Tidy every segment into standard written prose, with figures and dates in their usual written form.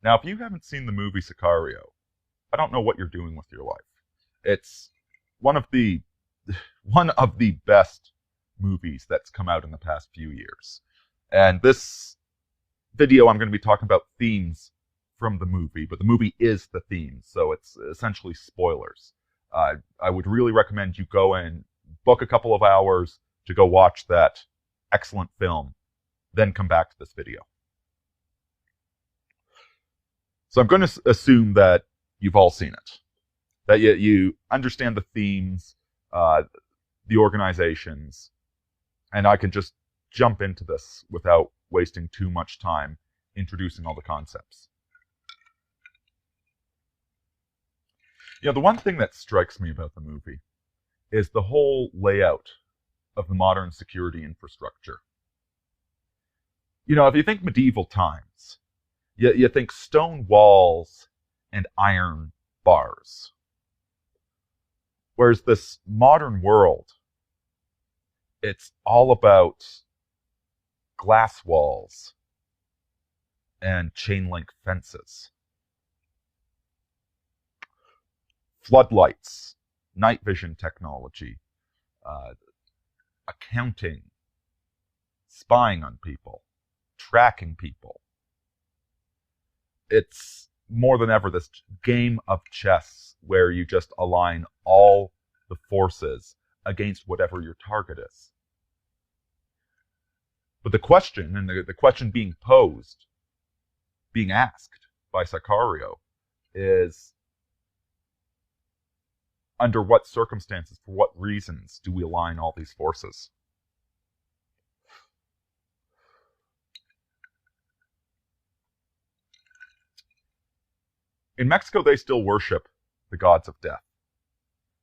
Now, if you haven't seen the movie Sicario, I don't know what you're doing with your life. It's one of the one of the best movies that's come out in the past few years. And this video, I'm going to be talking about themes from the movie, but the movie is the theme, so it's essentially spoilers. I would really recommend you go and book a couple of hours to go watch that excellent film, then come back to this video. So I'm going to assume that you've all seen it, that you understand the themes, the organizations, and I can just jump into this without wasting too much time introducing all the concepts. You know, the one thing that strikes me about the movie is the whole layout of the modern security infrastructure. You know, if you think medieval times, you think stone walls and iron bars. Whereas this modern world, it's all about glass walls and chain link fences. Floodlights, night vision technology, accounting, spying on people, tracking people. It's more than ever this game of chess where you just align all the forces against whatever your target is. But the question, and the question being posed, being asked by Sicario, is under what circumstances, for what reasons do we align all these forces? In Mexico, they still worship the gods of death,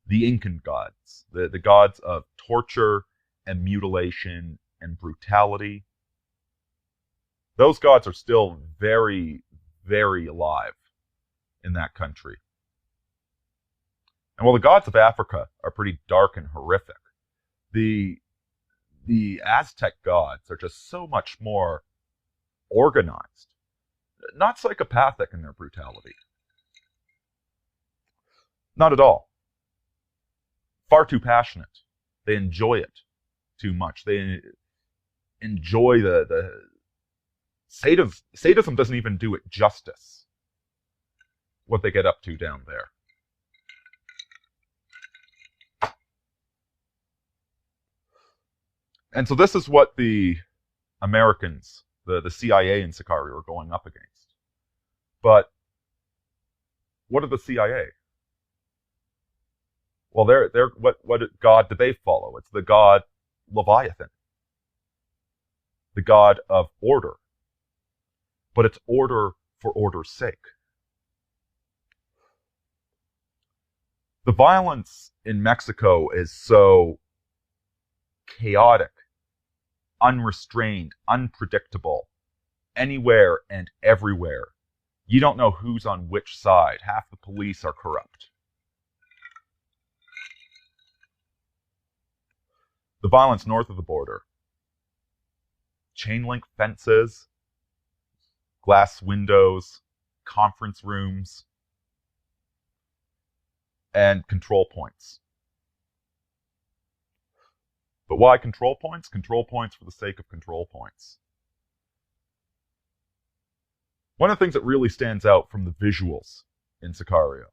the Incan gods, the gods of torture and mutilation and brutality. Those gods are still very, very alive in that country. And while the gods of Africa are pretty dark and horrific, the Aztec gods are just so much more organized, not psychopathic in their brutality. Not at all. Far too passionate. They enjoy it too much. They enjoy the sadism doesn't even do it justice, what they get up to down there. And so this is what the Americans, the CIA and Sicario are going up against. But what are the CIA? Well, they're what god do they follow? It's the god Leviathan, the god of order. But it's order for order's sake. The violence in Mexico is so chaotic, unrestrained, unpredictable, anywhere and everywhere. You don't know who's on which side. Half the police are corrupt. The violence north of the border. Chain link fences, glass windows, conference rooms, and control points. But why control points? Control points for the sake of control points. One of the things that really stands out from the visuals in Sicario,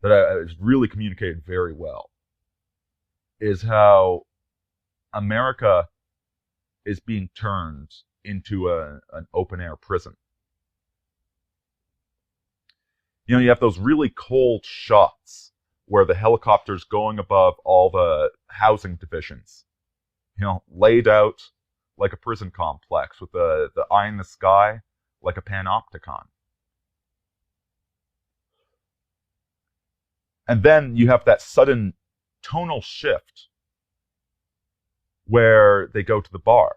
that is really communicated very well, is how America is being turned into an open-air prison. You know, you have those really cold shots where the helicopter's going above all the housing divisions, you know, laid out like a prison complex with the eye in the sky like a panopticon. And then you have that sudden tonal shift where they go to the bar.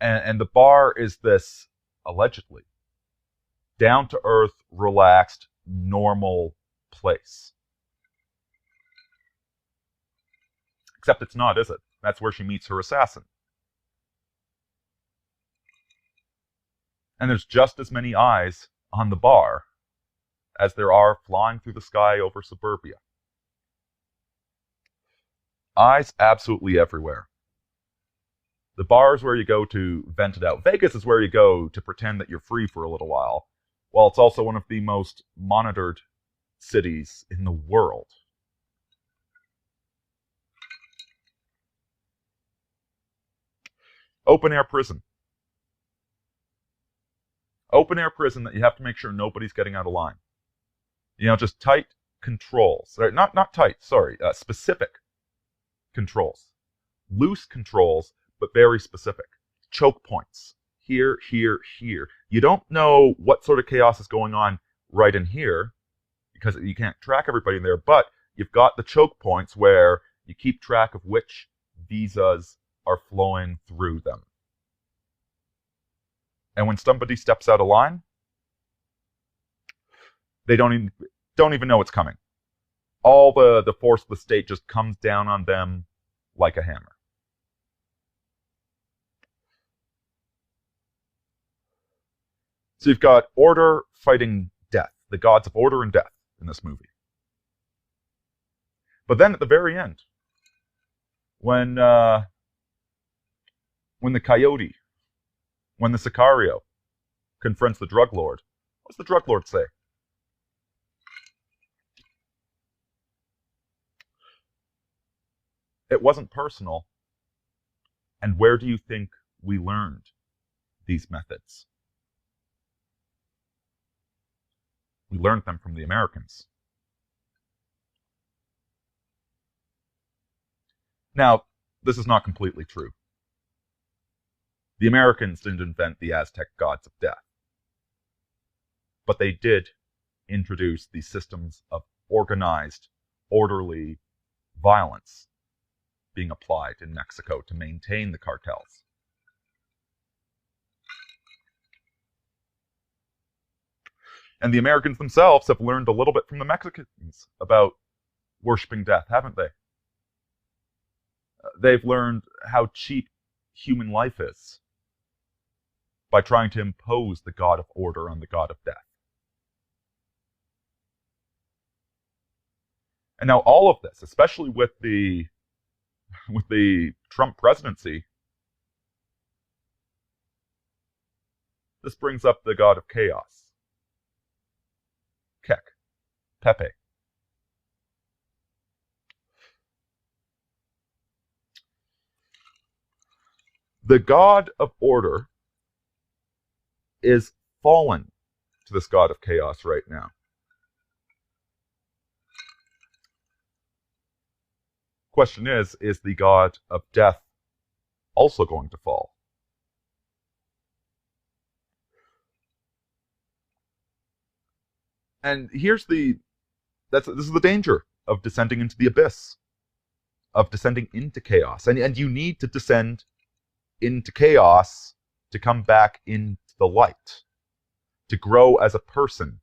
And the bar is this, allegedly, down-to-earth, relaxed, normal place. Except it's not, is it? That's where she meets her assassin. And there's just as many eyes on the bar as there are flying through the sky over suburbia. Eyes absolutely everywhere. The bar is where you go to vent it out. Vegas is where you go to pretend that you're free for a little while it's also one of the most monitored cities in the world. Open-air prison. Open-air prison that you have to make sure nobody's getting out of line. Just tight controls. Not tight, sorry, specific controls. Loose controls, but very specific. Choke points. Here, here, here. You don't know what sort of chaos is going on right in here, because you can't track everybody in there, but you've got the choke points where you keep track of which visas are flowing through them. And when somebody steps out of line, they don't even know it's coming. All the force of the state just comes down on them like a hammer. So you've got order fighting death, the gods of order and death in this movie. But then at the very end, when the coyote, when the Sicario confronts the drug lord, what does the drug lord say? It wasn't personal. And where do you think we learned these methods? We learned them from the Americans. Now, this is not completely true. The Americans didn't invent the Aztec gods of death. But they did introduce these systems of organized, orderly violence being applied in Mexico to maintain the cartels. And the Americans themselves have learned a little bit from the Mexicans about worshipping death, haven't they? They've learned how cheap human life is by trying to impose the god of order on the god of death. And now all of this, especially with the Trump presidency, this brings up the god of chaos. Kek. Pepe. The god of order is fallen to this god of chaos right now. Question is the god of death also going to fall? And this is the danger of descending into the abyss, of descending into chaos. And you need to descend into chaos to come back into the light, to grow as a person.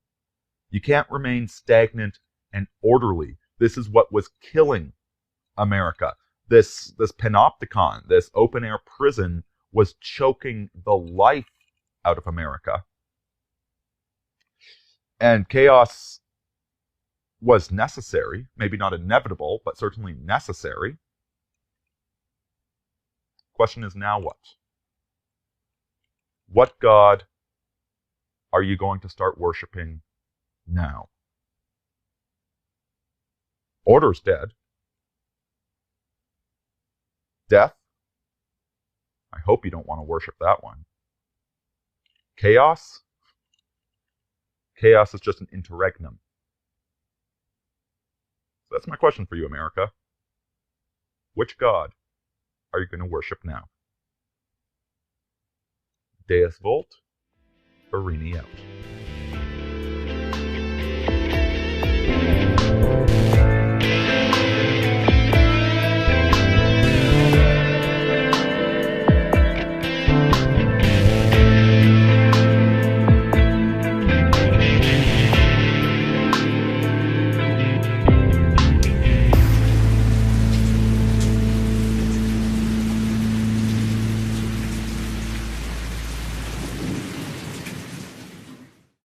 You can't remain stagnant and orderly. This is what was killing America. This panopticon, this open-air prison, was choking the life out of America. And chaos was necessary, maybe not inevitable, but certainly necessary. Question is, now what? What god are you going to start worshiping now? Order's dead. Death? I hope you don't want to worship that one. Chaos? Chaos is just an interregnum. So that's my question for you, America. Which god are you going to worship now? Deus Volt, Aurini out.